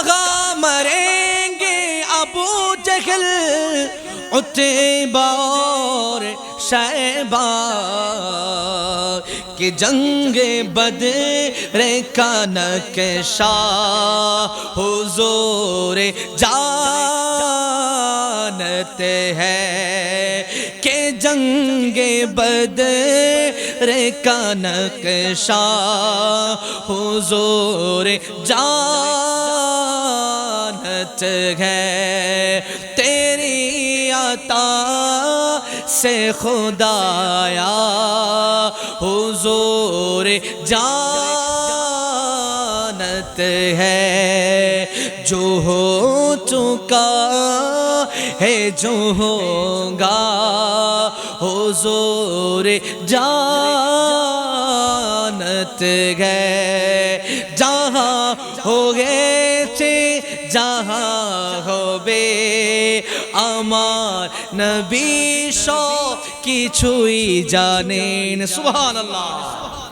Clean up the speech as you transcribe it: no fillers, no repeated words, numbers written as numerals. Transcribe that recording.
کہاں مریں گے ابو جہل عتبہ اور شیبہ کہ جنگ بدر کا نقشہ حضور جانتے ہیں کہ جنگ بدر کا نقشہ حضور جانتے ہیں تیری عطا سے خدایا حضور جانت ہے جو ہو چکا ہے جو ہوگا حضور جانت ہے جہاں ہو گئے تھے جہاں ہو بے আমার নবী সব কিছুই জানেন সুবহানাল্লাহ।